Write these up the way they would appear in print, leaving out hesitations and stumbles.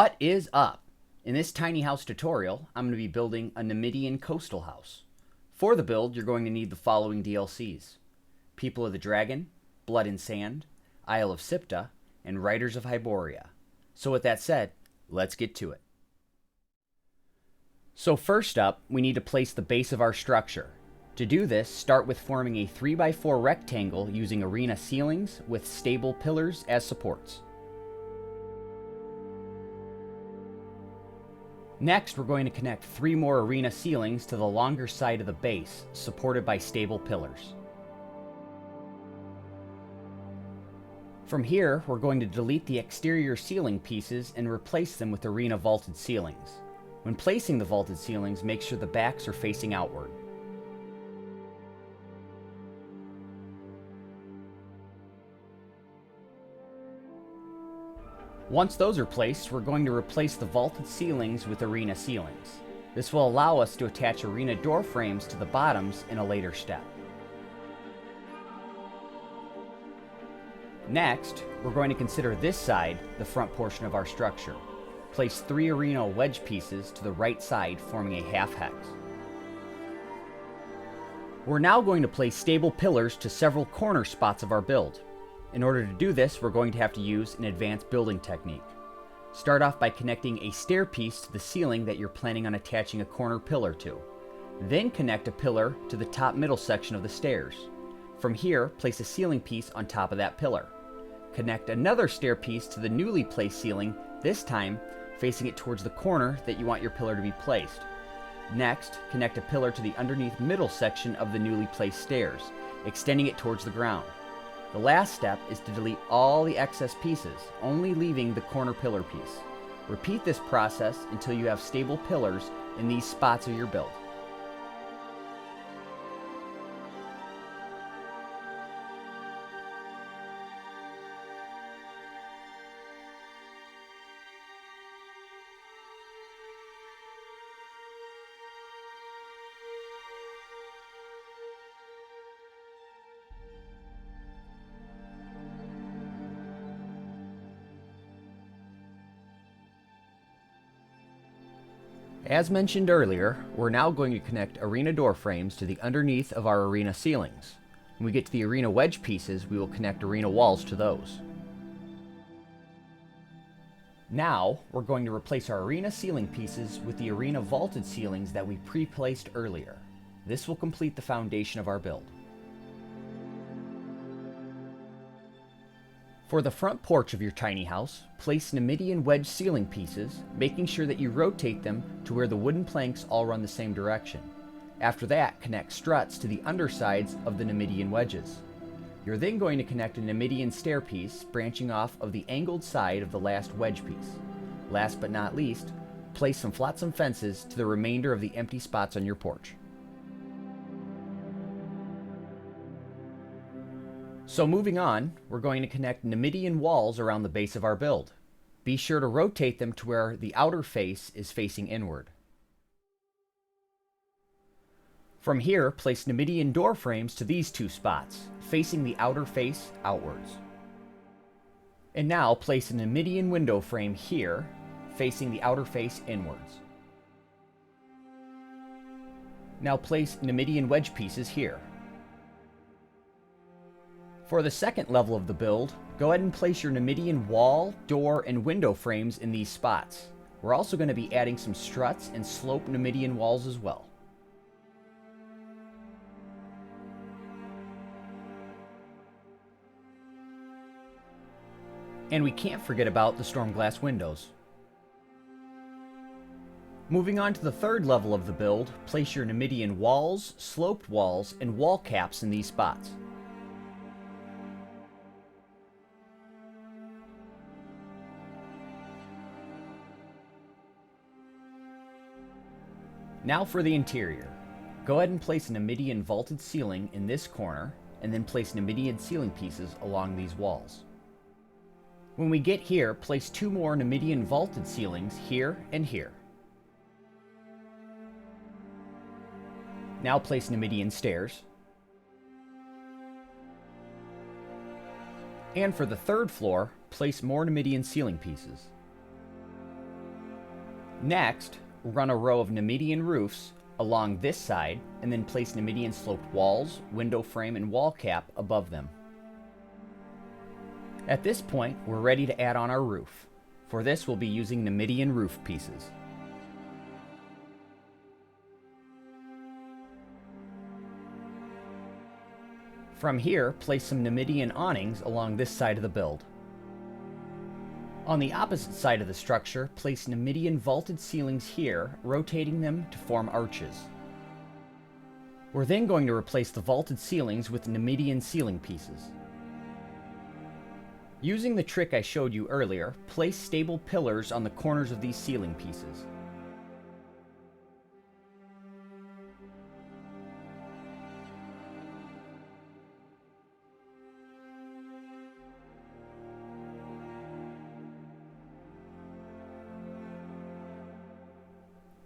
What is up? In this tiny house tutorial, I'm going to be building a Nemedian coastal house. For the build, you're going to need the following DLCs: People of the Dragon, Blood and Sand, Isle of Siptah, and Riders of Hyboria. So with that said, let's get to it. So first up, we need to place the base of our structure. To do this, start with forming a 3x4 rectangle using arena ceilings with stable pillars as supports. Next, we're going to connect 3 more arena ceilings to the longer side of the base, supported by stable pillars. From here, we're going to delete the exterior ceiling pieces and replace them with arena vaulted ceilings. When placing the vaulted ceilings, make sure the backs are facing outward. Once those are placed, we're going to replace the vaulted ceilings with arena ceilings. This will allow us to attach arena door frames to the bottoms in a later step. Next, we're going to consider this side, the front portion of our structure. Place 3 arena wedge pieces to the right side, forming a half hex. We're now going to place stable pillars to several corner spots of our build. In order to do this, we're going to have to use an advanced building technique. Start off by connecting a stair piece to the ceiling that you're planning on attaching a corner pillar to. Then connect a pillar to the top middle section of the stairs. From here, place a ceiling piece on top of that pillar. Connect another stair piece to the newly placed ceiling, this time facing it towards the corner that you want your pillar to be placed. Next, connect a pillar to the underneath middle section of the newly placed stairs, extending it towards the ground. The last step is to delete all the excess pieces, only leaving the corner pillar piece. Repeat this process until you have stable pillars in these spots of your build. As mentioned earlier, we're now going to connect arena door frames to the underneath of our arena ceilings. When we get to the arena wedge pieces, we will connect arena walls to those. Now, we're going to replace our arena ceiling pieces with the arena vaulted ceilings that we pre-placed earlier. This will complete the foundation of our build. For the front porch of your tiny house, place Nemedian wedge ceiling pieces, making sure that you rotate them to where the wooden planks all run the same direction. After that, connect struts to the undersides of the Nemedian wedges. You're then going to connect a Nemedian stair piece branching off of the angled side of the last wedge piece. Last but not least, place some flotsam fences to the remainder of the empty spots on your porch. So moving on, we're going to connect Nemedian walls around the base of our build. Be sure to rotate them to where the outer face is facing inward. From here, place Nemedian door frames to these 2 spots, facing the outer face outwards. And now place a Nemedian window frame here, facing the outer face inwards. Now place Nemedian wedge pieces here. For the second level of the build, go ahead and place your Nemedian wall, door, and window frames in these spots. We're also going to be adding some struts and sloped Nemedian walls as well. And we can't forget about the storm glass windows. Moving on to the third level of the build, place your Nemedian walls, sloped walls, and wall caps in these spots. Now for the interior. Go ahead and place a Nemedian vaulted ceiling in this corner, and then place Nemedian ceiling pieces along these walls. When we get here, place 2 more Nemedian vaulted ceilings here and here. Now place Nemedian stairs. And for the third floor, place more Nemedian ceiling pieces. Next, run a row of Nemedian roofs along this side, and then place Nemedian sloped walls, window frame, and wall cap above them. At this point, we're ready to add on our roof. For this, we'll be using Nemedian roof pieces. From here, place some Nemedian awnings along this side of the build. On the opposite side of the structure, place Nemedian vaulted ceilings here, rotating them to form arches. We're then going to replace the vaulted ceilings with Nemedian ceiling pieces. Using the trick I showed you earlier, place stable pillars on the corners of these ceiling pieces.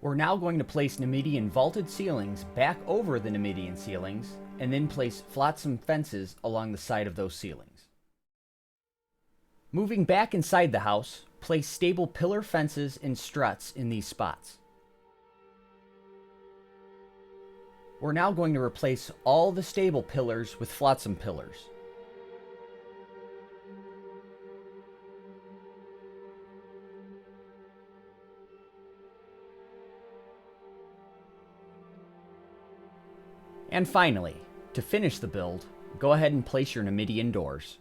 We're now going to place Nemedian vaulted ceilings back over the Nemedian ceilings, and then place flotsam fences along the side of those ceilings. Moving back inside the house, place stable pillar fences and struts in these spots. We're now going to replace all the stable pillars with flotsam pillars. And finally, to finish the build, go ahead and place your Nemedian doors.